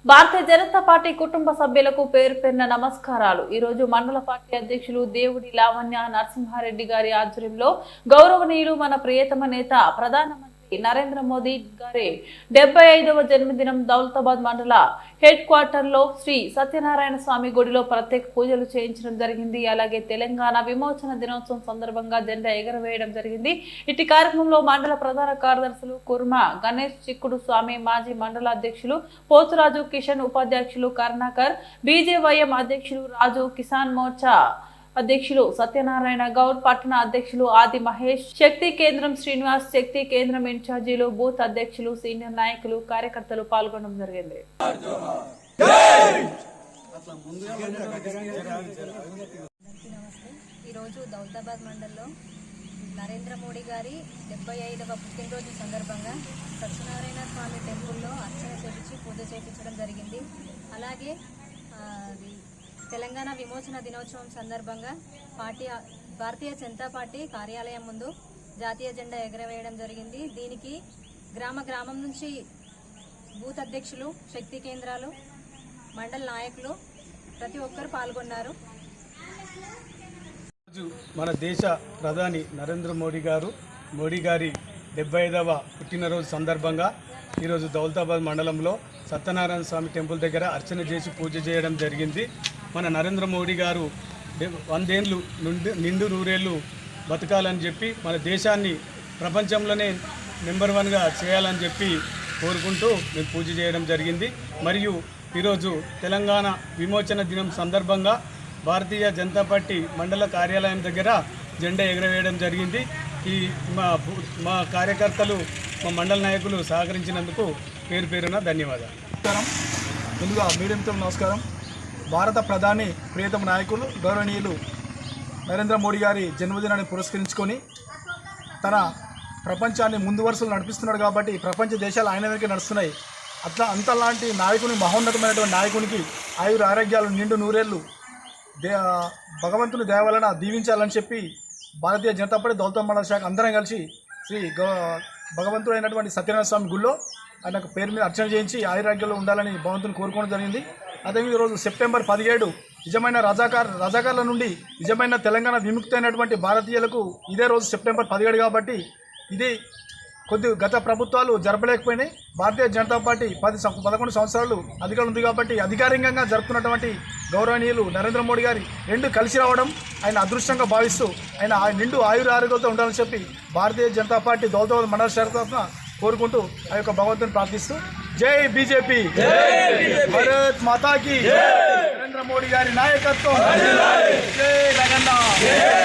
Bharatiya Janata party కుటుంబ సభ్యులకు పేరు పేరున నమస్కారాలు। ఈ రోజు మండల పార్టీ అధ్యక్షులు దేవుడి లావణ్య నరసింహారెడ్డి గారి ఆధ్వర్యంలో గౌరవనీయులు మన ప్రియతమ నేత ప్రధానమంత్రి నరేంద్ర మోదీ గారి 75వ జన్మదినం దౌలతాబాద్ మండల హెడ్ క్వార్టర్ లో శ్రీ సత్యనారాయణ స్వామి గుడిలో ప్రత్యేక పూజలు చేయించడం జరిగింది। అలాగే తెలంగాణ విమోచన దినోత్సవం సందర్భంగా జెండా ఎగరవేయడం జరిగింది। ఇట్టి కార్యక్రమంలో మండల ప్రధాన కార్యదర్శులు కుర్మ గణేష్ చిక్కుడు స్వామి, మాజీ మండల అధ్యక్షులు పోతురాజు కిషన్, ఉపాధ్యక్షులు కరుణాకర్, బీజేవైఎం అధ్యక్షులు రాజు, కిసాన్ మోర్చా అధ్యక్షులు సత్యనారాయణ గౌడ్, పట్టణ అధ్యక్షులు ఆది మహేష్, శక్తి కేంద్రం శ్రీనివాస్, శక్తి కేంద్రం ఇన్ఛార్జీలు, బూత్ అధ్యక్షులు, సీనియర్ నాయకులు, కార్యకర్తలు పాల్గొనడం జరిగింది। ఈరోజు దౌలతాబాద్ మండలంలో నరేంద్ర మోడీ గారి 75వ పుట్టినరోజు సందర్భంగా సత్యనారాయణ స్వామి టెంపుల్లో అర్చన చేయించి పూజ చేయించడం జరిగింది। అలాగే తెలంగాణ విమోచన దినోత్సవం సందర్భంగా భారతీయ జనతా పార్టీ కార్యాలయం ముందు జాతీయ జెండా ఎగరవేయడం జరిగింది। దీనికి గ్రామం నుంచి బూత్ అధ్యక్షులు, శక్తి కేంద్రాలు, మండల నాయకులు ప్రతి ఒక్కరు పాల్గొన్నారు। మన దేశ ప్రధాని నరేంద్ర మోడీ గారి 75వ పుట్టినరోజు సందర్భంగా ఈరోజు దౌలతాబాద్ మండలంలో సత్యనారాయణ స్వామి టెంపుల్ దగ్గర అర్చన చేసి పూజ చేయడం జరిగింది। మన నరేంద్ర మోడీ గారు 100 ఏళ్ళు నిండు నూరేళ్ళు బతకాలని చెప్పి మన దేశాన్ని ప్రపంచంలోనే నెంబర్ 1గా చేయాలని చెప్పి కోరుకుంటూ మేము పూజ చేయడం జరిగింది। మరియు ఈరోజు తెలంగాణ విమోచన దినం సందర్భంగా భారతీయ జనతా పార్టీ మండల కార్యాలయం దగ్గర జెండా ఎగరవేయడం జరిగింది। ఈ మా కార్యకర్తలు, మా మండల నాయకులు సహకరించినందుకు పేరు పేరున ధన్యవాదాలు। ముందుగా మీడియంతో నమస్కారం। భారత ప్రధాని ప్రియతమ నాయకులు గౌరవనీయులు నరేంద్ర మోడీ గారి జన్మదినాన్ని పురస్కరించుకొని తన ప్రపంచాన్ని ముందు వరుసలు నడిపిస్తున్నాడు కాబట్టి ప్రపంచ దేశాలు ఆయన వెనక నడుస్తున్నాయి। అంతలాంటి నాయకుని, మహోన్నతమైనటువంటి నాయకునికి ఆయుర ఆరోగ్యాలు, నిండు నూరేళ్ళు భగవంతుని దయ వలన దీవించాలని చెప్పి భారతీయ జనతా పార్టీ దౌలతాబాద్ మండల శాఖ అందరం కలిసి శ్రీ భగవంతుడు అయినటువంటి సత్యనారాయణ స్వామి గుళ్ళో ఆయనకు పేరు మీద అర్చన చేయించి ఆయురాగ్యంలో ఉండాలని భగవంతుని కోరుకోవడం జరిగింది। అదేవిధంగా ఈరోజు సెప్టెంబర్ 17 నిజమైన రజాకార్ల నుండి నిజమైన తెలంగాణ విముక్తి అయినటువంటి భారతీయులకు ఇదే రోజు సెప్టెంబర్ 17 కాబట్టి ఇది గత ప్రభుత్వాలు జరపలేకపోయినాయి। భారతీయ జనతా పార్టీ 11 సంవత్సరాలు అధికారం ఉంది కాబట్టి అధికారికంగా జరుపుతున్నటువంటి గౌరవనీయులు నరేంద్ర మోడీ గారి రెండు కలిసి రావడం ఆయన అదృష్టంగా భావిస్తూ ఆయన నిండు ఆయుర ఆరోగ్యంతో ఉండాలని చెప్పి భారతీయ జనతా పార్టీ దౌలతాబాద్ మండల శాఖ తరఫున కోరుకుంటూ ఆ యొక్క భగవంతుని ప్రార్థిస్తూ జై బీజేపీ, భారత్ మాతాకి, నరేంద్ర మోడీ గారి నాయకత్వం, జై జగన్నాథ్।